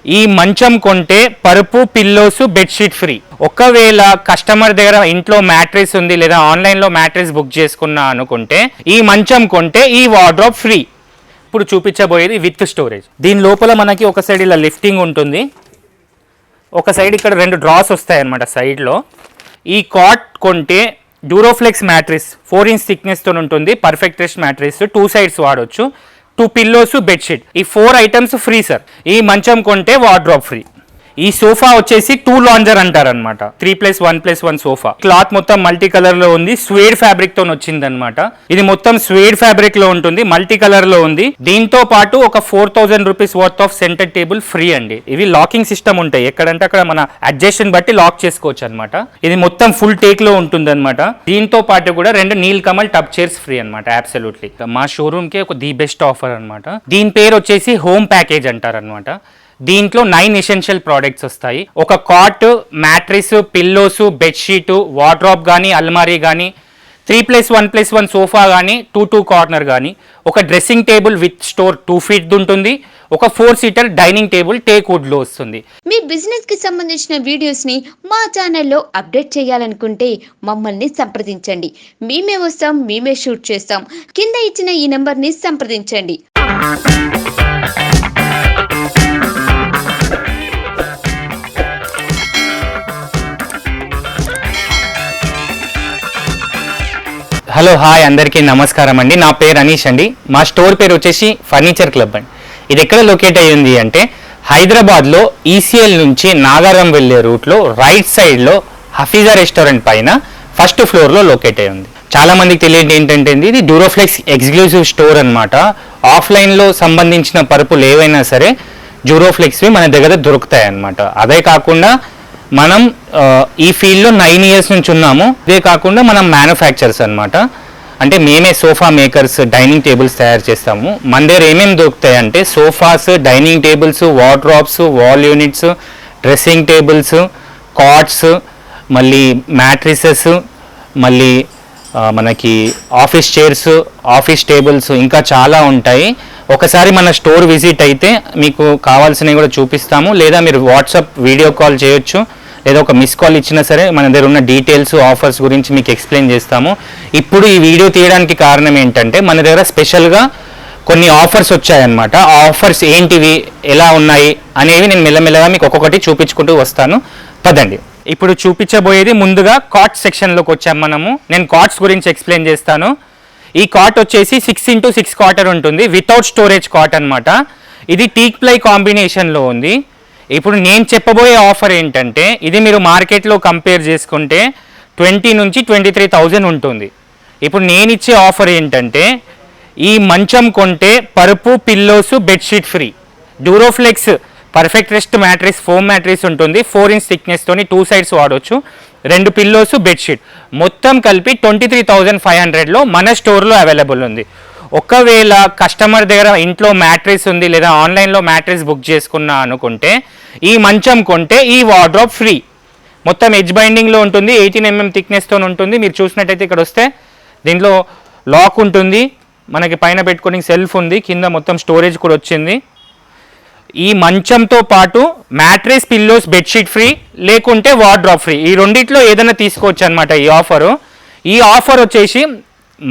ఈ మంచం కొంటే పరుపు పిల్లోస్ బెడ్షీట్ ఫ్రీ. ఒకవేళ కస్టమర్ దగ్గర ఇంట్లో మ్యాట్రెస్ ఉంది లేదా ఆన్లైన్లో మ్యాట్రెస్ బుక్ చేసుకున్నా అనుకుంటే ఈ మంచం కొంటే ఈ వార్డ్రోబ్ ఫ్రీ. ఇప్పుడు చూపించబోయేది విత్ స్టోరేజ్. దీని లోపల మనకి ఒక సైడ్ ఇలా లిఫ్టింగ్ ఉంటుంది, ఒక సైడ్ ఇక్కడ 2 డ్రాస్ వస్తాయి అన్నమాట సైడ్లో. ఈ కాట్ కొంటే డ్యూరోఫ్లెక్స్ మ్యాట్రెస్ 4 ఇంచ్ థిక్నెస్తో ఉంటుంది, పర్ఫెక్ట్ రెస్ట్ మ్యాట్రెస్, 2 సైడ్స్ వాడొచ్చు, 2 పిల్లోస్ బెడ్షీట్, ఈ 4 ఐటమ్స్ ఫ్రీ సార్. ఈ మంచం కొంటే వార్డ్రోబ్ ఫ్రీ. ఈ సోఫా వచ్చేసి 2 లాంజర్ అంటారనమాట, 3+1+1 సోఫా. క్లాత్ మొత్తం మల్టీ కలర్ లో ఉంది, స్వేడ్ ఫ్యాబ్రిక్ తో వచ్చింది అనమాట. ఇది మొత్తం స్వేడ్ ఫ్యాబ్రిక్ లో ఉంటుంది, మల్టీ కలర్ లో ఉంది. దీంతో పాటు ఒక 4000 rupees worth of centre table free అండి. ఇవి లాకింగ్ సిస్టమ్ ఉంటాయి, ఎక్కడంటే అక్కడ మన అడ్జస్ట్ని బట్టి లాక్ చేసుకోవచ్చు అనమాట. ఇది మొత్తం ఫుల్ టేక్ లో ఉంటుంది అనమాట. దీంతో పాటు కూడా 2 Nilkamal tub chairs free అనమాట. అబ్సల్యూట్లీ మా షోరూమ్ కి ఒక ది బెస్ట్ ఆఫర్ అనమాట. దీని పేరు వచ్చేసి హోమ్ ప్యాకేజ్ అంటారనమాట. దీంట్లో 9 ఎసెన్షియల్ ప్రోడక్ట్స్ వస్తాయి. ఒక cot, mattress, pillows, bedsheet, wardrobe కానీ, అల్మారీ కానీ, 3+1+1 సోఫా కానీ, 2 కార్నర్ కానీ, ఒక dressing table with store 2 feet ఉంటుంది, ఒక 4 seater dining table teak wood లో వస్తుంది. మీ బిజినెస్ కి సంబంధించిన వీడియోస్ ని మా ఛానల్లో అప్డేట్ చేయాలనుకుంటే మమ్మల్ని సంప్రదించండి. మేమే వస్తాం, మేమే షూట్ చేస్తాం. కింద ఇచ్చిన ఈ నెంబర్ ని సంప్రదించండి. హలో హాయ్ అందరికీ నమస్కారం అండి. నా పేరు అనీష్ అండి. మా స్టోర్ పేరు వచ్చేసి ఫర్నిచర్ క్లబ్ అండి. ఇది ఎక్కడ లొకేట్ అయ్యింది అంటే హైదరాబాద్లో ఈసీఎల్ నుంచి నాగారం వెళ్ళే రూట్లో రైట్ సైడ్లో హఫీజా రెస్టారెంట్ పైన ఫస్ట్ ఫ్లోర్లో లొకేట్ అయ్యి ఉంది. చాలా మందికి తెలియదు ఏంటంటే ఇది డ్యూరోఫ్లెక్స్ ఎక్స్క్లూజివ్ స్టోర్ అనమాట. ఆఫ్లైన్లో సంబంధించిన పరుపులు ఏవైనా సరే డ్యూరోఫ్లెక్స్వి మన దగ్గర దొరుకుతాయి అన్నమాట. అదే కాకుండా మనం ఈ ఫీల్డ్లో 9 years నుంచి ఉన్నాము. ఇదే కాకుండా మనం మ్యానుఫ్యాక్చర్స్ అనమాట. అంటే మేమే సోఫా మేకర్స్, డైనింగ్ టేబుల్స్ తయారు చేస్తాము. మన దగ్గర ఏమేమి దొరుకుతాయి అంటే sofas, dining tables, wardrobes, wall units, dressing tables, cots, మళ్ళీ మ్యాట్రిసెస్, మళ్ళీ మనకి ఆఫీస్ చైర్స్, ఆఫీస్ టేబుల్స్, ఇంకా చాలా ఉంటాయి. ఒకసారి మన స్టోర్ విజిట్ అయితే మీకు కావాల్సినవి కూడా చూపిస్తాము, లేదా మీరు వాట్సాప్ వీడియో కాల్ చేయొచ్చు, లేదా ఒక మిస్ కాల్ ఇచ్చినా సరే మన దగ్గర ఉన్న డీటెయిల్స్, ఆఫర్స్ గురించి మీకు ఎక్స్ప్లెయిన్ చేస్తాము. ఇప్పుడు ఈ వీడియో తీయడానికి కారణం ఏంటంటే మన దగ్గర స్పెషల్గా కొన్ని ఆఫర్స్ వచ్చాయన్నమాట. ఆ ఆఫర్స్ ఏంటివి, ఎలా ఉన్నాయి అనేవి నేను మెల్లమెల్లగా మీకు ఒక్కొక్కటి చూపించుకుంటూ వస్తాను. పదండి. ఇప్పుడు చూపించబోయేది ముందుగా కాట్ సెక్షన్లోకి వచ్చాము మనము. నేను కాట్స్ గురించి ఎక్స్ప్లెయిన్ చేస్తాను. ఈ కాట్ వచ్చేసి 6x6 కాటర్ ఉంటుంది, వితౌట్ స్టోరేజ్ కాట్ అనమాట. ఇది టీక్ ప్లై కాంబినేషన్లో ఉంది. ఇప్పుడు నేను చెప్పబోయే ఆఫర్ ఏంటంటే ఇది మీరు మార్కెట్లో కంపేర్ చేసుకుంటే 20 నుంచి 23,000 ఉంటుంది. ఇప్పుడు నేను ఇచ్చే ఆఫర్ ఏంటంటే ఈ మంచం కొంటే పరుపు, pillows, bedsheet free. Duroflex perfect rest mattress, foam mattress ఉంటుంది, 4 inch థిక్నెస్తోని 2 sides వాడవచ్చు, 2 పిల్లోస్, బెడ్షీట్, మొత్తం కలిపి 23,500లో మన స్టోర్లో అవైలబుల్ ఉంది. ఒకవేళ కస్టమర్ దగ్గర ఇంట్లో మ్యాట్రెస్ ఉంది లేదా ఆన్లైన్లో మ్యాట్రెస్ బుక్ చేసుకున్నా అనుకుంటే ఈ మంచం కొంటే ఈ వార్డ్రోబ్ ఫ్రీ. మొత్తం ఎడ్జ్ బైండింగ్లో ఉంటుంది, 18 mm థిక్నెస్తో ఉంటుంది. మీరు చూసినట్టయితే ఇక్కడ వస్తే దీంట్లో లాక్ ఉంటుంది, మనకి పైన పెట్టుకుని సెల్ఫ్ ఉంది, కింద మొత్తం స్టోరేజ్ కూడా వచ్చింది. ఈ మంచంతో పాటు మ్యాట్రెస్, పిల్లోస్, బెడ్షీట్ ఫ్రీ, లేకుంటే వార్డ్రోబ్ ఫ్రీ. ఈ రెండిట్లో ఏదైనా తీసుకోవచ్చు అనమాట ఈ ఆఫరు. ఈ ఆఫర్ వచ్చేసి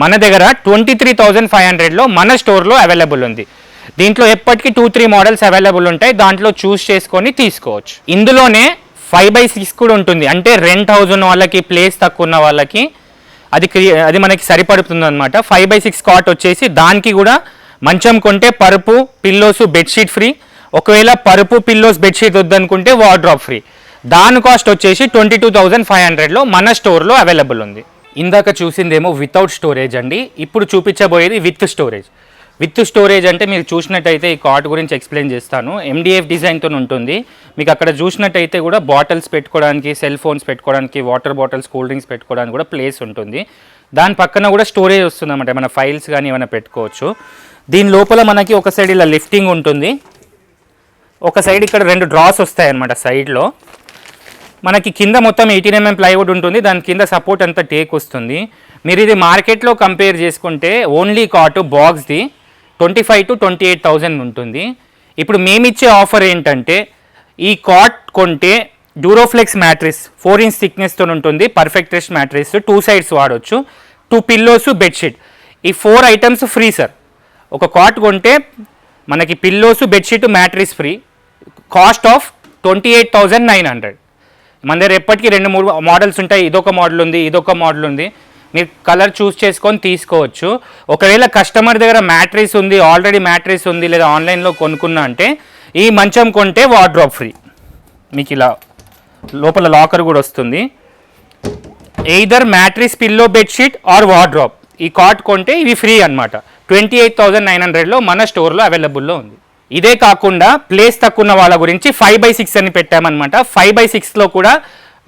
మన దగ్గర 23,500లో మన స్టోర్లో అవైలబుల్ ఉంది. దీంట్లో ఎప్పటికీ 2-3 మోడల్స్ అవైలబుల్ ఉంటాయి, దాంట్లో చూస్ చేసుకొని తీసుకోవచ్చు. ఇందులోనే 5x6 కూడా ఉంటుంది, అంటే రెంట్ హౌస్ ఉన్న వాళ్ళకి, ప్లేస్ తక్కువ ఉన్న వాళ్ళకి అది మనకి సరిపడుతుంది అనమాట. 5x6 కాట్ వచ్చేసి దానికి కూడా మంచం కొంటే పరుపు, పిల్లోస్, బెడ్షీట్ ఫ్రీ. ఒకవేళ పరుపు, పిల్లోస్, బెడ్షీట్ వద్దనుకుంటే వార్డ్రోబ్ ఫ్రీ. దాని కాస్ట్ వచ్చేసి 22,500లో మన స్టోర్లో అవైలబుల్ ఉంది. ఇందాక చూసిందేమో వితౌట్ స్టోరేజ్ అండి. ఇప్పుడు చూపించబోయేది విత్ స్టోరేజ్. విత్ స్టోరేజ్ అంటే మీరు చూసినట్టయితే ఈ కాట్ గురించి ఎక్స్ప్లెయిన్ చేస్తాను. MDF డిజైన్తో ఉంటుంది. మీకు అక్కడ చూసినట్టయితే కూడా బాటిల్స్ పెట్టుకోవడానికి, సెల్ ఫోన్స్ పెట్టుకోవడానికి, వాటర్ బాటిల్స్, కూల్ డ్రింక్స్ పెట్టుకోవడానికి కూడా ప్లేస్ ఉంటుంది. దాని పక్కన కూడా స్టోరేజ్ వస్తుంది అన్నమాట, ఏమైనా ఫైల్స్ కానీ ఏమైనా పెట్టుకోవచ్చు. దీని లోపల మనకి ఒక సైడ్ ఇలా లిఫ్టింగ్ ఉంటుంది, ఒక సైడ్ ఇక్కడ 2 డ్రాస్ వస్తాయి అన్నమాట సైడ్లో. మనకి కింద మొత్తం 18 mm ప్లైవుడ్ ఉంటుంది, దాని కింద సపోర్ట్ అంతా టేక్ వస్తుంది. మీరు ఇది మార్కెట్లో కంపేర్ చేసుకుంటే ఓన్లీ కాట్ బాక్స్ది 25,000 to 28,000 ఉంటుంది. ఇప్పుడు మేమిచ్చే ఆఫర్ ఏంటంటే ఈ కాట్ కొంటే డ్యూరోఫ్లెక్స్ మ్యాట్రిస్ 4 ఇంచ్ థిక్నెస్తో ఉంటుంది, పర్ఫెక్ట్ రెస్ట్ మ్యాట్రిస్, 2 సైడ్స్ వాడవచ్చు, 2 పిల్లోస్, బెడ్షీట్, ఈ 4 ఐటమ్స్ ఫ్రీ సార్. ఒక కాట్ కొంటే మనకి pillows, bedsheet, mattress free. Cost of 28,900. మన దగ్గర ఎప్పటికీ 2-3 మోడల్స్ ఉంటాయి. ఇదొక మోడల్ ఉంది, ఇదొక మోడల్ ఉంది, మీరు కలర్ చూస్ చేసుకొని తీసుకోవచ్చు. ఒకవేళ కస్టమర్ దగ్గర మ్యాట్రిస్ ఉంది, ఆల్రెడీ మ్యాట్రిస్ ఉంది, లేదా ఆన్లైన్లో కొనుక్కున్నా అంటే ఈ మంచం కొంటే వార్డ్రోబ్ ఫ్రీ. మీకు ఇలా లోపల లాకర్ కూడా వస్తుంది. Either mattress, pillow, bedsheet or wardrobe, ఈ కాట్ కొంటే ఇవి ఫ్రీ అనమాట. 28,900లో మన స్టోర్లో అవైలబుల్లో ఉంది. ఇదే కాకుండా ప్లేస్ తక్కువ ఉన్న వాళ్ళ గురించి 5x6 అని పెట్టామన్నమాట. 5x6లో కూడా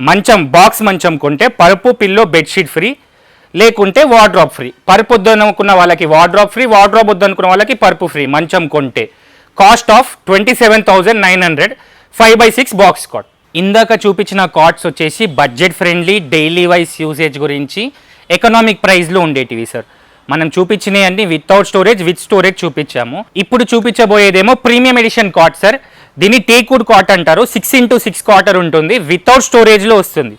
మంచం, బాక్స్ మంచం కొంటే పరుపు, పిల్లో, బెడ్షీట్ ఫ్రీ, లేకుంటే వార్డ్రోబ్ ఫ్రీ. పరుపు వద్దనుకున్న వాళ్ళకి వార్డ్రోబ్ ఫ్రీ, వార్డ్రోబ్ వద్దనుకున్న వాళ్ళకి పరుపు ఫ్రీ మంచం కొంటే. Cost of 27,900 5x6 box cot. ఇందాక చూపించిన కాట్స్ వచ్చేసి budget friendly, daily wise usage గురించి ఎకనామిక్ ప్రైస్లో ఉండేటివి సార్. మనం చూపించినవి అన్ని వితౌట్ స్టోరేజ్, విత్ స్టోరేజ్ చూపించాము. ఇప్పుడు చూపించబోయేదేమో ప్రీమియం ఎడిషన్ కాట్ సార్. దీన్ని టేక్వుడ్ కాట్ అంటారు. 6x6 కాటర్ ఉంటుంది, వితౌట్ స్టోరేజ్లో వస్తుంది.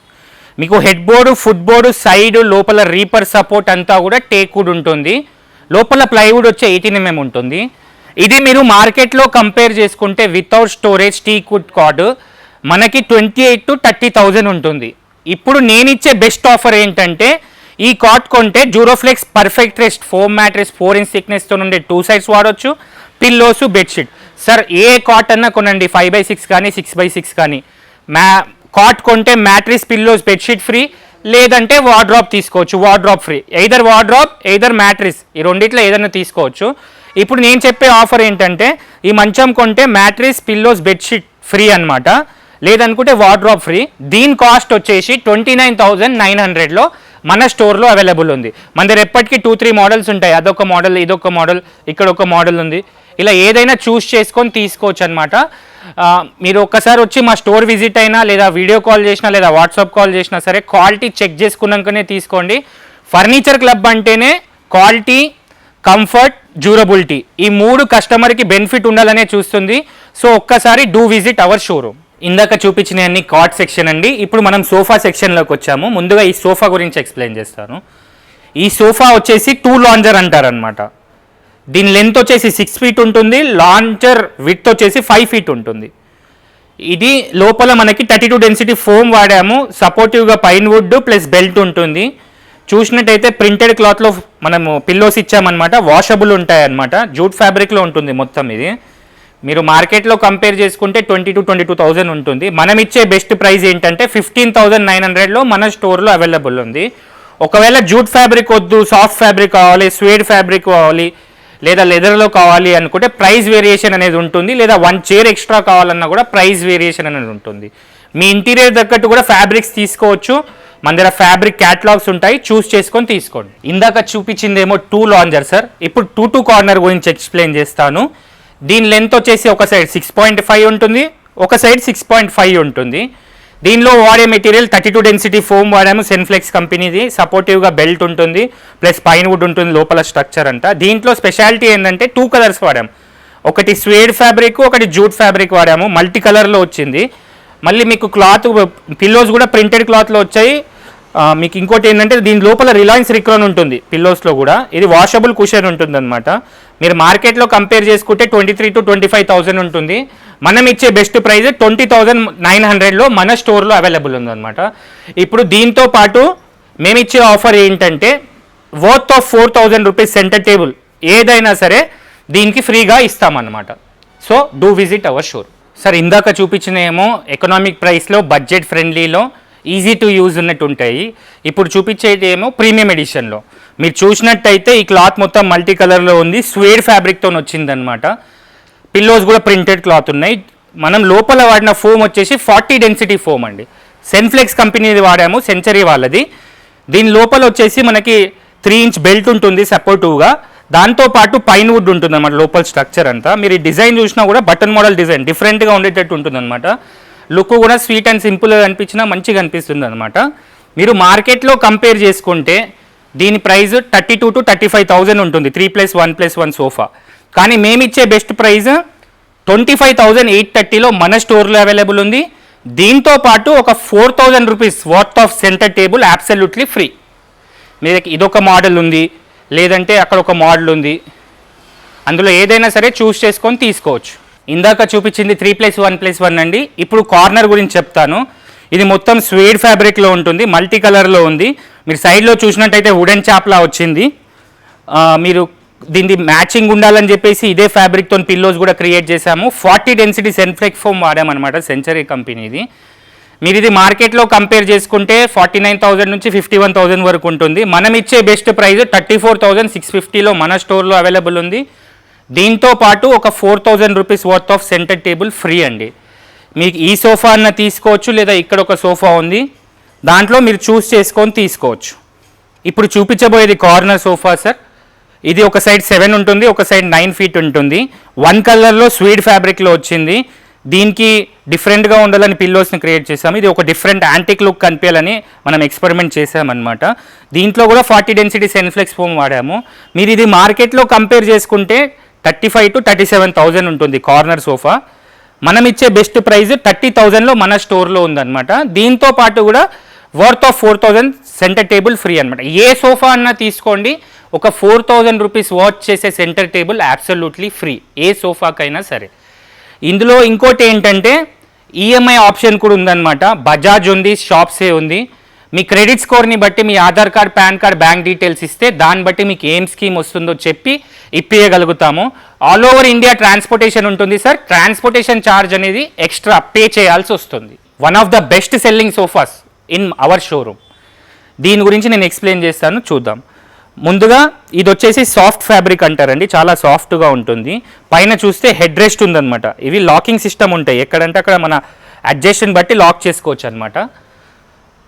మీకు head board, foot board, side లోపల రీపర్ సపోర్ట్ అంతా కూడా టేక్వుడ్ ఉంటుంది. లోపల ప్లైవుడ్ వచ్చే 18 mm ఉంటుంది. ఇది మీరు మార్కెట్లో కంపేర్ చేసుకుంటే వితౌట్ స్టోరేజ్ టేక్వుడ్ కాట్ మనకి 28,000 to 30,000 ఉంటుంది. ఇప్పుడు నేను ఇచ్చే బెస్ట్ ఆఫర్ ఏంటంటే ఈ కాట్ కొంటే Duroflex perfect rest foam mattress 4 inch థిక్నెస్తో ఉండే 2 సైడ్స్ వాడవచ్చు, పిల్లోస్, బెడ్షీట్. సార్ ఏ కాట్ అన్నా కొనండి, 5x6 కానీ 6x6 కానీ. కాట్ కొంటే మ్యాట్రిస్, పిల్లోస్, బెడ్షీట్ ఫ్రీ, లేదంటే వార్డ్రోబ్ తీసుకోవచ్చు, wardrobe free. Either wardrobe, either mattress, ఈ రెండిట్లో ఏదైనా తీసుకోవచ్చు. ఇప్పుడు నేను చెప్పే ఆఫర్ ఏంటంటే ఈ మంచం కొంటే మ్యాట్రిస్, పిల్లోస్, బెడ్షీట్ ఫ్రీ అనమాట, లేదనుకుంటే వార్డ్రోబ్ ఫ్రీ. దీని కాస్ట్ వచ్చేసి 29,900లో మన స్టోర్లో అవైలబుల్ ఉంది. మన దగ్గర ఎప్పటికీ 2-3 మోడల్స్ ఉంటాయి. అదొక మోడల్, ఇదొక మోడల్, ఇక్కడ ఒక మోడల్ ఉంది. ఇలా ఏదైనా చూస్ చేసుకొని తీసుకోవచ్చు అనమాట. మీరు ఒక్కసారి వచ్చి మా స్టోర్ విజిట్ అయినా, లేదా వీడియో కాల్ చేసినా, లేదా వాట్సాప్ కాల్ చేసినా సరే క్వాలిటీ చెక్ చేసుకున్నాకనే తీసుకోండి. ఫర్నిచర్ క్లబ్ అంటేనే క్వాలిటీ, కంఫర్ట్, డ్యూరబిలిటీ, ఈ 3 కస్టమర్కి బెనిఫిట్ ఉండాలనే చూస్తుంది. సో ఒక్కసారి డూ విజిట్ అవర్ షోరూమ్. ఇందాక చూపించిన అన్ని కాట్ సెక్షన్ అండి. ఇప్పుడు మనం సోఫా సెక్షన్లోకి వచ్చాము. ముందుగా ఈ సోఫా గురించి ఎక్స్ప్లెయిన్ చేస్తాను. ఈ సోఫా వచ్చేసి 2 లాంజర్ అంటారనమాట. దీని లెంత్ వచ్చేసి 6 feet ఉంటుంది, లాంజర్ విడ్త్ వచ్చేసి 5 feet ఉంటుంది. ఇది లోపల మనకి 32 డెన్సిటీ ఫోమ్ వాడాము. సపోర్టివ్గా పైన్ వుడ్ ప్లస్ బెల్ట్ ఉంటుంది. చూసినట్టయితే ప్రింటెడ్ క్లాత్లో మనము పిల్లోస్ ఇచ్చామన్నమాట. వాషబుల్ ఉంటాయన్నమాట. జూట్ ఫ్యాబ్రిక్లో ఉంటుంది మొత్తం. ఇది మీరు మార్కెట్లో కంపేర్ చేసుకుంటే 22,000 ఉంటుంది. మనం ఇచ్చే బెస్ట్ ప్రైస్ ఏంటంటే 15,900లో మన స్టోర్లో అవైలబుల్ ఉంది. ఒకవేళ జూట్ ఫ్యాబ్రిక్ వద్దు, సాఫ్ట్ ఫ్యాబ్రిక్ కావాలి, స్వేడ్ ఫ్యాబ్రిక్ కావాలి, లేదా లెదర్లో కావాలి అనుకుంటే ప్రైస్ వేరియేషన్ అనేది ఉంటుంది. లేదా 1 చైర్ ఎక్స్ట్రా కావాలన్నా కూడా ప్రైస్ వేరియేషన్ అనేది ఉంటుంది. మీ ఇంటీరియర్ తగ్గట్టు కూడా ఫ్యాబ్రిక్స్ తీసుకోవచ్చు. మన దగ్గర ఫ్యాబ్రిక్ క్యాటలాగ్స్ ఉంటాయి, చూస్ చేసుకొని తీసుకోండి. ఇందాక చూపించిందేమో 2 లాంజర్ సార్. ఇప్పుడు 2 కార్నర్ గురించి ఎక్స్ప్లెయిన్ చేస్తాను. దీని లెంత్ వచ్చేసి ఒక సైడ్ 6.5 ఉంటుంది, ఒక సైడ్ 6.5 ఉంటుంది. దీనిలో వాడే మెటీరియల్ 32 డెన్సిటీ ఫోమ్ వాడాము, సెన్ఫ్లెక్స్ కంపెనీది. సపోర్టివ్గా బెల్ట్ ఉంటుంది, ప్లస్ పైన్ వుడ్ ఉంటుంది లోపల స్ట్రక్చర్ అంతా. దీంట్లో స్పెషాలిటీ ఏంటంటే 2 కలర్స్ వాడాము. ఒకటి స్వేడ్ ఫ్యాబ్రిక్, ఒకటి జూట్ ఫ్యాబ్రిక్ వాడాము. మల్టీ కలర్లో వచ్చింది. మళ్ళీ మీకు క్లాత్, పిల్లోస్ కూడా ప్రింటెడ్ క్లాత్లో వచ్చాయి. మీకు ఇంకోటి ఏంటంటే దీని లోపల రిలయన్స్ రిక్రాన్ ఉంటుంది పిల్లోస్లో కూడా. ఇది వాషబుల్ కుషన్ ఉంటుంది అనమాట. మీరు మార్కెట్లో కంపేర్ చేసుకుంటే 23,000 to 25,000 ఉంటుంది. మనం ఇచ్చే బెస్ట్ ప్రైస్ 20,900లో మన స్టోర్లో అవైలబుల్ ఉందన్నమాట. ఇప్పుడు దీంతో పాటు మేము ఇచ్చే ఆఫర్ ఏంటంటే worth of 4,000 rupees centre table ఏదైనా సరే దీనికి ఫ్రీగా ఇస్తామన్నమాట. So do visit our shore. Sir ఇందాక చూపించిన ఏమో ఎకనామిక్ ప్రైస్లో, బడ్జెట్ ఫ్రెండ్లీలో, ఈజీ టు యూజ్ ఉన్నట్టు ఉంటాయి. ఇప్పుడు చూపించేది ఏమో ప్రీమియం ఎడిషన్లో. మీరు చూసినట్టయితే ఈ క్లాత్ మొత్తం మల్టీ కలర్లో ఉంది, స్వేడ్ ఫ్యాబ్రిక్తో వచ్చిందనమాట. పిల్లోస్ కూడా ప్రింటెడ్ క్లాత్ ఉన్నాయి. మనం లోపల వాడిన ఫోమ్ వచ్చేసి 40 డెన్సిటీ ఫోమ్ అండి. సెన్ఫ్లెక్స్ కంపెనీది వాడాము, సెంచరీ వాళ్ళది. దీని లోపల వచ్చేసి మనకి 3 ఇంచ్ బెల్ట్ ఉంటుంది సపోర్టివ్గా. దాంతోపాటు పైన్ వుడ్ ఉంటుంది అనమాట లోపల స్ట్రక్చర్ అంతా. మీరు ఈ డిజైన్ చూసినా కూడా బటన్ మోడల్ డిజైన్ డిఫరెంట్గా ఉండేటట్టు ఉంటుంది అనమాట. లుక్ కూడా స్వీట్ అండ్ సింపుల్గా అనిపించినా మంచిగా అనిపిస్తుంది అనమాట. మీరు మార్కెట్లో కంపేర్ చేసుకుంటే దీని ప్రైస్ 32,000 to 35,000 ఉంటుంది, 3+1+1 సోఫా. కానీ మేమిచ్చే బెస్ట్ ప్రైస్ 25,830లో మన స్టోర్లో అవైలబుల్ ఉంది. దీంతో పాటు ఒక 4,000 rupees worth of centre table absolutely free. మీరు ఇదొక మోడల్ ఉంది, లేదంటే అక్కడ ఒక మోడల్ ఉంది, అందులో ఏదైనా సరే చూస్ చేసుకొని తీసుకోవచ్చు. ఇందాక చూపించింది 3+1+1 అండి. ఇప్పుడు కార్నర్ గురించి చెప్తాను. ఇది మొత్తం స్వేడ్ ఫ్యాబ్రిక్లో ఉంటుంది, మల్టీ కలర్లో ఉంది. మీరు సైడ్లో చూసినట్టయితే వుడెన్ చాప్లా వచ్చింది. మీరు దీన్ని మ్యాచింగ్ ఉండాలని చెప్పేసి ఇదే ఫ్యాబ్రిక్తో పిల్లోస్ కూడా క్రియేట్ చేశాము. 40 డెన్సిటీ సెన్ఫ్లెక్స్ ఫోమ్ వాడామన్నమాట, సెంచరీ కంపెనీది. మీరు ఇది మార్కెట్లో కంపేర్ చేసుకుంటే 49,000 నుంచి 51,000 వరకు ఉంటుంది. మనం ఇచ్చే బెస్ట్ ప్రైస్ 34,650లో మన స్టోర్లో అవైలబుల్ ఉంది. దీంతో పాటు ఒక 4,000 rupees worth of centre table free అండి. మీకు ఈ సోఫా అన్న తీసుకోవచ్చు, లేదా ఇక్కడ ఒక సోఫా ఉంది, దాంట్లో మీరు చూస్ చేసుకొని తీసుకోవచ్చు. ఇప్పుడు చూపించబోయేది కార్నర్ సోఫా సార్. ఇది ఒక సైడ్ 7 ఉంటుంది, ఒక సైడ్ 9 ఫీట్ ఉంటుంది. 1 కలర్లో స్వీడ్ ఫ్యాబ్రిక్లో వచ్చింది. దీనికి డిఫరెంట్గా ఉండాలని పిల్లోస్ని క్రియేట్ చేసాము. ఇది ఒక డిఫరెంట్ యాంటిక్ లుక్ కనిపించాలని మనం ఎక్స్పెరిమెంట్ చేసామన్నమాట. దీంట్లో కూడా 40 డెన్సిటీ సెన్ఫ్లెక్స్ ఫోమ్ వాడాము. మీరు ఇది మార్కెట్లో కంపేర్ చేసుకుంటే 35,000 to 37,000 ఉంటుంది కార్నర్ సోఫా. మనం ఇచ్చే బెస్ట్ ప్రైస్ 30,000లో మన స్టోర్లో ఉందన్నమాట. దీంతో పాటు కూడా worth of 4,000 centre table free అనమాట. ఏ సోఫా అన్నా తీసుకోండి, ఒక 4,000 రూపీస్ వర్త్ చేసే సెంటర్ టేబుల్ అబ్సల్యూట్లీ ఫ్రీ, ఏ సోఫాకైనా సరే. ఇందులో ఇంకోటి ఏంటంటే ఈఎంఐ ఆప్షన్ కూడా ఉందన్నమాట. బజాజ్ ఉంది, షాప్సే ఉంది. మీ క్రెడిట్ స్కోర్ని బట్టి మీ Aadhaar card, PAN card, bank details ఇస్తే దాన్ని బట్టి మీకు ఏం స్కీమ్ వస్తుందో చెప్పి ఇప్పియగలుగుతాము. ఆల్ ఓవర్ ఇండియా ట్రాన్స్పోర్టేషన్ ఉంటుంది సార్. ట్రాన్స్పోర్టేషన్ ఛార్జ్ అనేది ఎక్స్ట్రా పే చేయాల్సి వస్తుంది. One of the best selling sofas in our showroom. దీని గురించి నేను ఎక్స్ప్లెయిన్ చేస్తాను, చూద్దాం. ముందుగా ఇది వచ్చేసి సాఫ్ట్ ఫ్యాబ్రిక్ అంటారండి, చాలా సాఫ్ట్గా ఉంటుంది. పైన చూస్తే హెడ్ రెస్ట్ ఉందన్నమాట. ఇవి లాకింగ్ సిస్టమ్ ఉంటాయి, ఎక్కడంటే అక్కడ మన అడ్జస్ట్ని బట్టి లాక్ చేసుకోవచ్చు అనమాట.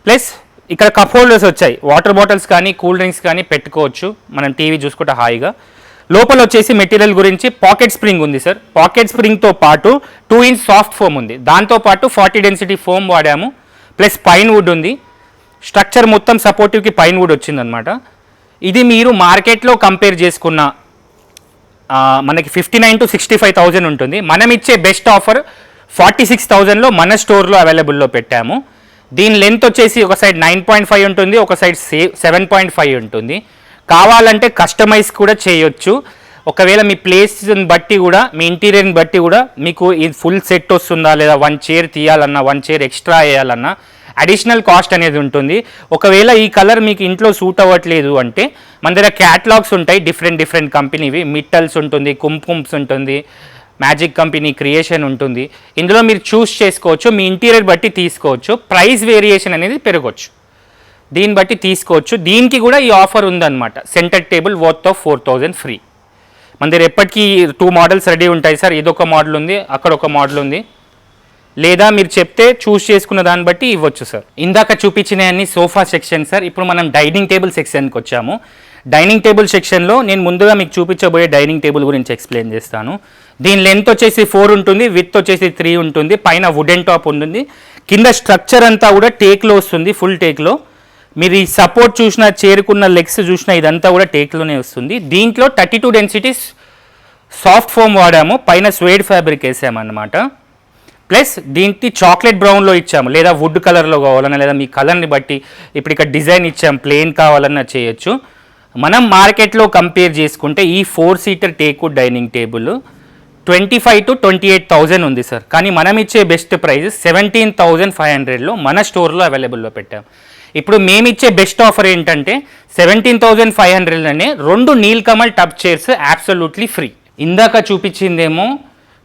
ప్లస్ ఇక్కడ కప్ హోల్డర్స్ వచ్చాయి, వాటర్ బాటిల్స్ కానీ కూల్ డ్రింక్స్ కానీ పెట్టుకోవచ్చు, మనం టీవీ చూసుకుంటే హాయిగా. లోపల వచ్చేసి మెటీరియల్ గురించి పాకెట్ స్ప్రింగ్ ఉంది సార్. పాకెట్ స్ప్రింగ్తో పాటు 2 ఇంచ్ సాఫ్ట్ ఫోమ్ ఉంది. దాంతోపాటు 40 డెన్సిటీ ఫోమ్ వాడాము. ప్లస్ పైన్ వుడ్ ఉంది. స్ట్రక్చర్ మొత్తం సపోర్టివ్కి పైన్ వుడ్ వచ్చిందనమాట. ఇది మీరు మార్కెట్లో కంపేర్ చేసుకున్న మనకి 59,000 to 65,000 ఉంటుంది. మనం ఇచ్చే బెస్ట్ ఆఫర్ 46,000లో మన స్టోర్లో అవైలబుల్లో పెట్టాము. దీని లెంత్ వచ్చేసి ఒక సైడ్ 9.5 ఉంటుంది, ఒక సైడ్ 7.5 ఉంటుంది. కావాలంటే కస్టమైజ్ కూడా చేయొచ్చు. ఒకవేళ మీ ప్లేస్ని బట్టి కూడా, మీ ఇంటీరియర్ని బట్టి కూడా మీకు ఇది ఫుల్ సెట్ వస్తుందా, లేదా 1 చైర్ తీయాలన్నా, 1 చైర్ ఎక్స్ట్రా వేయాలన్నా అడిషనల్ కాస్ట్ అనేది ఉంటుంది. ఒకవేళ ఈ కలర్ మీకు ఇంట్లో సూట్ అవ్వట్లేదు అంటే మన దగ్గర క్యాటలాగ్స్ ఉంటాయి, డిఫరెంట్ కంపెనీవి. మిట్టల్స్ ఉంటుంది, కుంకుమ్స్ ఉంటుంది, మ్యాజిక్ కంపెనీ క్రియేషన్ ఉంటుంది. ఇందులో మీరు చూస్ చేసుకోవచ్చు, మీ ఇంటీరియర్ బట్టి తీసుకోవచ్చు. ప్రైస్ వేరియేషన్ అనేది పెరగవచ్చు, దీన్ని బట్టి తీసుకోవచ్చు. దీనికి కూడా ఈ ఆఫర్ ఉందన్నమాట. Centre table worth of 4,000 free. మన దగ్గర ఎప్పటికీ 2 మోడల్స్ రెడీ ఉంటాయి సార్. ఇదొక మోడల్ ఉంది, అక్కడ ఒక మోడల్ ఉంది. లేదా మీరు చెప్తే చూస్ చేసుకున్న దాన్ని బట్టి ఇవ్వచ్చు సార్. ఇందాక చూపించిన అన్ని సోఫా సెక్షన్ సార్. ఇప్పుడు మనం డైనింగ్ టేబుల్ సెక్షన్కి వచ్చాము. డైనింగ్ టేబుల్ సెక్షన్లో నేను ముందుగా మీకు చూపించబోయే డైనింగ్ టేబుల్ గురించి ఎక్స్ప్లెయిన్ చేస్తాను. దీని లెంత్ వచ్చేసి 4 ఉంటుంది, విడ్త్ వచ్చేసి 3 ఉంటుంది. పైన వుడెన్ టాప్ ఉంటుంది. కింద స్ట్రక్చర్ అంతా కూడా టేక్లో వస్తుంది, ఫుల్ టేక్లో. మీరు ఈ సపోర్ట్ చూసినా, చేరుకున్న లెగ్స్ చూసినా ఇదంతా కూడా టేక్లోనే వస్తుంది. దీంట్లో 32 డెన్సిటీస్ సాఫ్ట్ ఫోమ్ వాడాము, పైన స్వేడ్ ఫ్యాబ్రిక్ వేసామన్నమాట. ప్లస్ దీనికి చాక్లెట్ బ్రౌన్లో ఇచ్చాము, లేదా వుడ్ కలర్లో కావాలన్నా, లేదా మీ కలర్ని బట్టి ఇప్పుడు ఇక్కడ డిజైన్ ఇచ్చాము, ప్లెయిన్ కావాలన్నా చేయొచ్చు. మనం మార్కెట్లో కంపేర్ చేసుకుంటే ఈ 4 seater teakwood dining table 25,000 to 28,000 ఉంది సార్. కానీ మనం ఇచ్చే బెస్ట్ ప్రైస్ 17,500లో మన స్టోర్లో అవైలబుల్లో పెట్టాం. ఇప్పుడు మేమిచ్చే బెస్ట్ ఆఫర్ ఏంటంటే 17,500లోనే 2 Nilkamal tub chairs absolutely free. ఇందాక చూపించిందేమో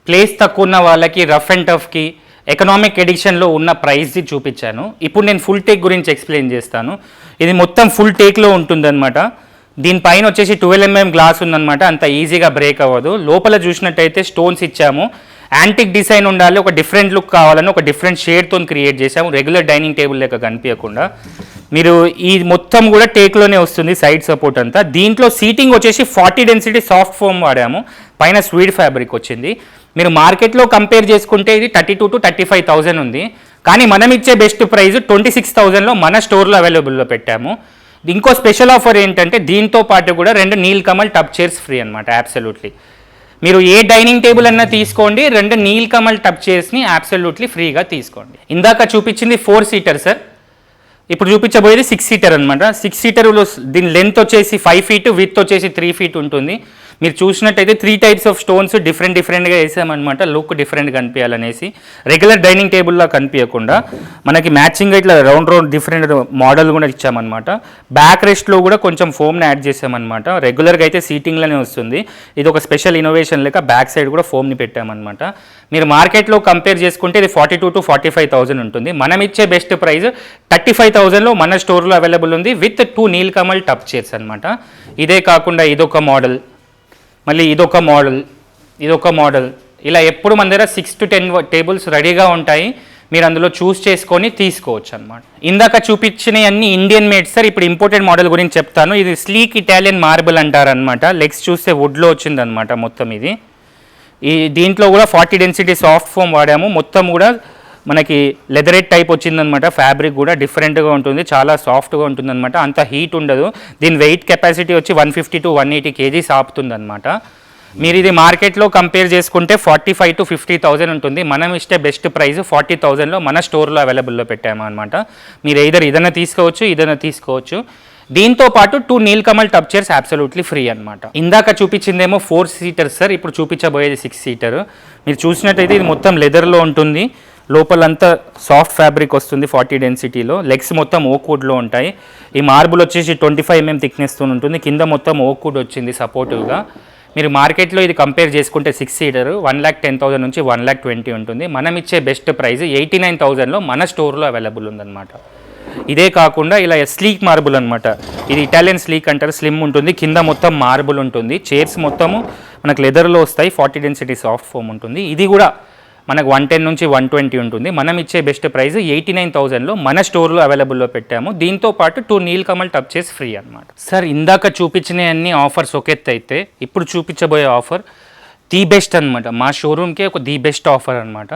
ప్లేస్ తక్కువ ఉన్న వాళ్ళకి, రఫ్ అండ్ టఫ్కి, ఎకనామిక్ ఎడిషన్లో ఉన్న ప్రైస్ది చూపించాను. ఇప్పుడు నేను ఫుల్ టేక్ గురించి ఎక్స్ప్లెయిన్ చేస్తాను. ఇది మొత్తం ఫుల్ టేక్లో ఉంటుందన్నమాట. దీనిపైన వచ్చేసి 12 mm గ్లాస్ ఉందన్నమాట, అంత ఈజీగా బ్రేక్ అవ్వదు. లోపల చూసినట్టయితే స్టోన్స్ ఇచ్చాము. యాంటిక్ డిజైన్ ఉండాలి, ఒక డిఫరెంట్ లుక్ కావాలని ఒక డిఫరెంట్ షేడ్తో క్రియేట్ చేసాము, రెగ్యులర్ డైనింగ్ టేబుల్ లెక్క కనిపించకుండా. మీరు ఈ మొత్తం కూడా టేక్లోనే వస్తుంది, సైడ్ సపోర్ట్ అంతా. దీంట్లో సీటింగ్ వచ్చేసి 40 డెన్సిటీ సాఫ్ట్ ఫోమ్ వాడాము, పైన స్వీడ్ ఫ్యాబ్రిక్ వచ్చింది. మీరు మార్కెట్లో కంపేర్ చేసుకుంటే ఇది 32,000 to 35,000 ఉంది. కానీ మనం ఇచ్చే బెస్ట్ ప్రైస్ 26,000లో మన స్టోర్లో అవైలబుల్లో పెట్టాము. ఇంకో స్పెషల్ ఆఫర్ ఏంటంటే దీంతో పాటు కూడా 2 నీల్కమల్ టబ్ చైర్స్ ఫ్రీ అనమాట అబ్సల్యూట్లీ. మీరు ఏ డైనింగ్ టేబుల్ అన్నా తీసుకోండి, 2 నీల్కమల్ టబ్ చైర్స్ని అబ్సల్యూట్లీ ఫ్రీగా తీసుకోండి. ఇందాక చూపించింది 4 సీటర్ సార్, ఇప్పుడు చూపించబోయేది 6 సీటర్ అనమాట. 6 సీటర్లో దీని లెంత్ వచ్చేసి 5 ఫీట్, విడ్త్ వచ్చేసి 3 ఫీట్ ఉంటుంది. మీరు చూసినట్టయితే 3 టైప్స్ ఆఫ్ స్టోన్స్ డిఫరెంట్గా వేసామన్నమాట, లుక్ డిఫరెంట్గా కనిపించాలనేసి. రెగ్యులర్ డైనింగ్ టేబుల్లా కనిపించకుండా మనకి మ్యాచింగ్గా ఇట్లా రౌండ్ డిఫరెంట్ మోడల్ కూడా ఇచ్చామన్నమాట. బ్యాక్ రెస్ట్లో కూడా కొంచెం ఫోమ్ని యాడ్ చేసామన్నమాట. రెగ్యులర్గా అయితే సీటింగ్లోనే వస్తుంది, ఇది ఒక స్పెషల్ ఇన్నోవేషన్ లేక బ్యాక్ సైడ్ కూడా ఫోమ్ని పెట్టామన్నమాట. మీరు మార్కెట్లో కంపేర్ చేసుకుంటే ఇది 42,000 to 45,000 ఉంటుంది. మనం ఇచ్చే బెస్ట్ ప్రైస్ 35,000లో మన స్టోర్లో అవైలబుల్ ఉంది విత్ 2 నీల్కమల్ టబ్ చైర్స్ అనమాట. ఇదే కాకుండా ఇదొక మోడల్, మళ్ళీ ఇదొక మోడల్, ఇలా ఎప్పుడు మన దగ్గర 6 to 10 టేబుల్స్ రెడీగా ఉంటాయి. మీరు అందులో చూస్ చేసుకొని తీసుకోవచ్చు అనమాట. ఇందాక చూపించినవి అన్ని ఇండియన్ మేడ్ సార్. ఇప్పుడు ఇంపోర్టెడ్ మోడల్ గురించి చెప్తాను. ఇది స్లీక్ ఇటాలియన్ మార్బుల్ అంటారనమాట. లెగ్స్ చూస్తే వుడ్లో వచ్చిందనమాట మొత్తం. ఇది దీంట్లో కూడా 40 డెన్సిటీ సాఫ్ట్ ఫోమ్ వాడాము. మొత్తం కూడా మనకి లెదరేట్ టైప్ వచ్చిందనమాట. ఫ్యాబ్రిక్ కూడా డిఫరెంట్గా ఉంటుంది, చాలా సాఫ్ట్గా ఉంటుందన్నమాట, అంత హీట్ ఉండదు. దీని వెయిట్ కెపాసిటీ వచ్చి 150 to 180 kgs ఆపుతుందన్నమాట. మీరు ఇది మార్కెట్లో కంపేర్ చేసుకుంటే 45,000 to 50,000 ఉంటుంది. మనం ఇష్టే బెస్ట్ ప్రైస్ 40,000లో మన స్టోర్లో అవైలబుల్లో పెట్టాము అనమాట. మీరు ఏదైనా తీసుకోవచ్చు. దీంతో పాటు 2 Nilkamal tub chairs absolutely free అనమాట. ఇందాక చూపించిందేమో 4 సీటర్ సార్, ఇప్పుడు చూపించబోయేది 6 సీటర్. మీరు చూసినట్టయితే ఇది మొత్తం లెదర్లో ఉంటుంది, లోపలంతా సాఫ్ట్ ఫ్యాబ్రిక్ వస్తుంది 40 డెన్సిటీలో. లెగ్స్ మొత్తం ఓక్ వుడ్లో ఉంటాయి. ఈ మార్బుల్ వచ్చేసి 25 mm థిక్నెస్తో ఉంటుంది. కింద మొత్తం ఓక్ వుడ్ వచ్చింది సపోర్టివ్గా. మీరు మార్కెట్లో ఇది కంపేర్ చేసుకుంటే 6 సీటర్ 1,10,000 నుంచి 1,20,000 ఉంటుంది. మనం ఇచ్చే బెస్ట్ ప్రైస్ 89,000లో మన స్టోర్లో అవైలబుల్ ఉందన్నమాట. ఇదే కాకుండా ఇలా స్లీక్ మార్బుల్ అనమాట. ఇది ఇటాలియన్ స్లీక్ అంటారు, స్లిమ్ ఉంటుంది, కింద మొత్తం మార్బుల్ ఉంటుంది. చైర్స్ మొత్తము మనకు లెదర్లో వస్తాయి, 40 డెన్సిటీ సాఫ్ట్ ఫోమ్ ఉంటుంది. ఇది కూడా మనకు 110 నుంచి 120 ఉంటుంది. మనం ఇచ్చే బెస్ట్ ప్రైస్ 89,000లో మన స్టోర్లో అవైలబుల్లో పెట్టాము. దీంతో పాటు 2 నీల్కమల్ టబ్ చైర్స్ ఫ్రీ అనమాట. సార్ ఇందాక చూపించిన అన్ని ఆఫర్స్ ఒక ఎత్తు అయితే, ఇప్పుడు చూపించబోయే ఆఫర్ ది బెస్ట్ అనమాట. మా షోరూమ్కే ఒక ది బెస్ట్ ఆఫర్ అనమాట.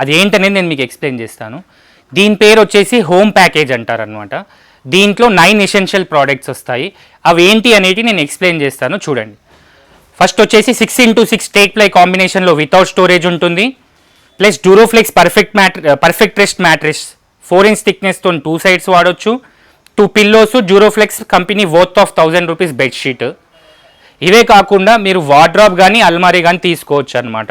అది ఏంటనేది నేను మీకు ఎక్స్ప్లెయిన్ చేస్తాను. దీని పేరు వచ్చేసి హోమ్ ప్యాకేజ్ అంటారనమాట. దీంట్లో 9 ఎసెన్షియల్ ప్రోడక్ట్స్ వస్తాయి. అవి ఏంటి అనేది నేను ఎక్స్ప్లెయిన్ చేస్తాను, చూడండి. ఫస్ట్ వచ్చేసి 6x6 టేక్ ప్లై కాంబినేషన్లో వితౌట్ స్టోరేజ్ ఉంటుంది. Plus Duroflex perfect rest mattress 4 inch థిక్నెస్తో 2 sides వాడొచ్చు. 2 pillows Duroflex company worth of 1,000 rupees bedsheet. ఇవే కాకుండా మీరు వార్డ్రాబ్ కానీ అల్మారీ కానీ తీసుకోవచ్చు అనమాట.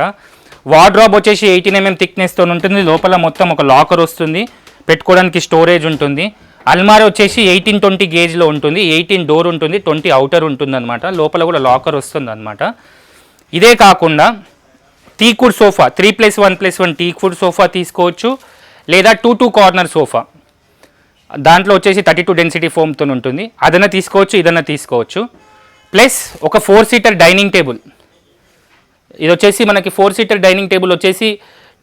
వార్డ్రాబ్ వచ్చేసి 18 mm థిక్నెస్తో ఉంటుంది, లోపల మొత్తం ఒక లాకర్ వస్తుంది, పెట్టుకోవడానికి స్టోరేజ్ ఉంటుంది. అల్మారీ వచ్చేసి 18-20 గేజ్లో ఉంటుంది, 18 డోర్ ఉంటుంది, 20 అవుటర్ ఉంటుంది అనమాట. లోపల కూడా లాకర్ వస్తుంది అనమాట. ఇదే కాకుండా టీకుడ్ సోఫా 3+1+1 టీకుడ్ సోఫా తీసుకోవచ్చు, లేదా 2 కార్నర్ సోఫా. దాంట్లో వచ్చేసి 32 డెన్సిటీ ఫోమ్తో ఉంటుంది. అదన్నా తీసుకోవచ్చు, ఇదన్నా తీసుకోవచ్చు. ప్లస్ ఒక 4 సీటర్ డైనింగ్ టేబుల్. ఇది వచ్చేసి మనకి 4 సీటర్ డైనింగ్ టేబుల్ వచ్చేసి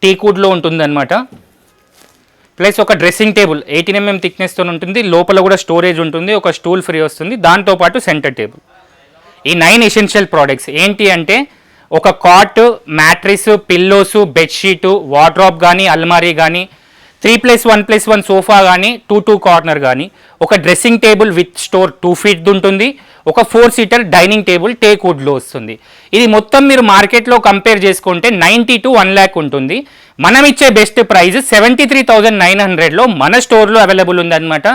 టీకుడ్లో ఉంటుంది అనమాట. ప్లస్ ఒక డ్రెస్సింగ్ టేబుల్ 18 mm థిక్నెస్తో ఉంటుంది, లోపల కూడా స్టోరేజ్ ఉంటుంది, ఒక స్టూల్ ఫ్రీ వస్తుంది, దాంతోపాటు సెంటర్ టేబుల్. ఈ 9 ఎసెన్షియల్ ప్రోడక్ట్స్ ఏంటి అంటే ఒక cot, mattress, pillows, bedsheet, wardrobe కానీ అల్మారీ కానీ, 3+1+1 సోఫా కానీ, 2 కార్నర్ కానీ, ఒక dressing table with store 2 feet ఉంటుంది, ఒక 4 సీటర్ డైనింగ్ టేబుల్ టేక్ వుడ్లో వస్తుంది. ఇది మొత్తం మీరు మార్కెట్లో కంపేర్ చేసుకుంటే 90 to 1 lakh ఉంటుంది. మనం ఇచ్చే బెస్ట్ ప్రైస్ 73,900లో మన స్టోర్లో అవైలబుల్ ఉందన్నమాట.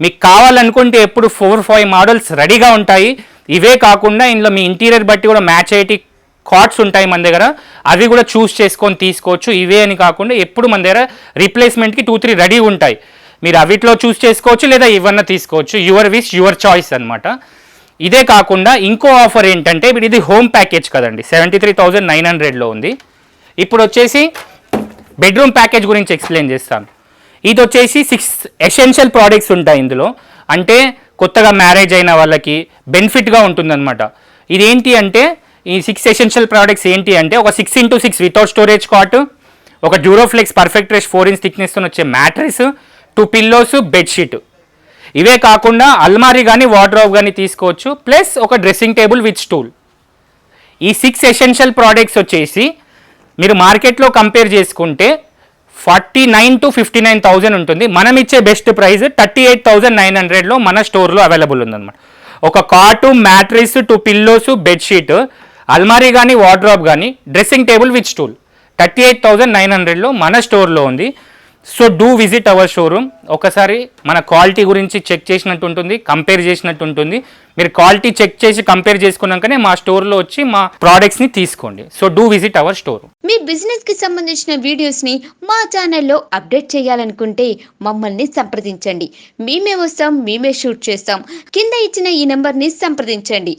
మీకు కావాలనుకుంటే ఎప్పుడు 4-5 మోడల్స్ రెడీగా ఉంటాయి. ఇవే కాకుండా ఇందులో మీ ఇంటీరియర్ బట్టి కూడా మ్యాచ్ అయ్యేటి కార్డ్స్ ఉంటాయి మన దగ్గర, అవి కూడా చూస్ చేసుకొని తీసుకోవచ్చు. ఇవే అని కాకుండా ఎప్పుడు మన దగ్గర రీప్లేస్మెంట్కి 2-3 రెడీ ఉంటాయి. మీరు అవిట్లో చూస్ చేసుకోవచ్చు, లేదా ఇవన్నీ తీసుకోవచ్చు. యువర్ విష్ యువర్ చాయిస్ అనమాట. ఇదే కాకుండా ఇంకో ఆఫర్ ఏంటంటే, ఇప్పుడు ఇది హోమ్ ప్యాకేజ్ కదండి, 73,900లో ఉంది. ఇప్పుడు వచ్చేసి బెడ్రూమ్ ప్యాకేజ్ గురించి ఎక్స్ప్లెయిన్ చేస్తాను. ఇది వచ్చేసి 6 ఎసెన్షియల్ ప్రోడక్ట్స్ ఉంటాయి ఇందులో. అంటే కొత్తగా మ్యారేజ్ అయిన వాళ్ళకి బెనిఫిట్గా ఉంటుందన్నమాట. ఇదేంటి అంటే ఈ 6 ఎసెన్షియల్ ప్రోడక్ట్స్ ఏంటి అంటే ఒక 6x6 వితౌట్ స్టోరేజ్ కాట్, ఒక డ్యూరోఫ్లెక్స్ పర్ఫెక్ట్ రెస్ట్ 4 inch థిక్నెస్తో వచ్చే మ్యాట్రెస్, 2 పిల్లోస్, బెడ్షీట్. ఇవే కాకుండా అల్మారీ కానీ వార్డ్రోబ్ కానీ తీసుకోవచ్చు. ప్లస్ ఒక డ్రెస్సింగ్ టేబుల్ విత్ స్టూల్. ఈ 6 ఎసెన్షియల్ ప్రోడక్ట్స్ వచ్చేసి మీరు మార్కెట్లో కంపేర్ చేసుకుంటే 49,000 to 59,000 ఉంటుంది. మనం ఇచ్చే బెస్ట్ ప్రైస్ 38,900లో మన స్టోర్లో అవైలబుల్ ఉందన్నమాట. ఒక కాటు, మ్యాట్రిస్, 2 పిల్లోస్, బెడ్షీట్ అల్మారీ కానీ వార్డ్రోబ్ కానీ డ్రెస్సింగ్ టేబుల్ విత్ స్టూల్ 38,900లో మన స్టోర్లో ఉంది. So do visit hour showroom. ఒకసారి మన క్వాలిటీ గురించి చెక్ చేసినట్టు ఉంటుంది, కంపేర్ చేసినట్టు ఉంటుంది. మీరు క్వాలిటీ చెక్ చేసి కంపేర్ చేసుకున్నాకనే మా స్టోర్లో వచ్చి మా ప్రోడక్ట్స్ని తీసుకోండి. So do visit our store. Me business కి సంబంధించిన వీడియోస్ ని మా ఛానల్లో అప్డేట్ చేయాలనుకుంటే మమ్మల్ని సంప్రదించండి. మేమే వస్తాం, మేమే షూట్ చేస్తాం. కింద ఇచ్చిన ఈ నెంబర్ ని సంప్రదించండి.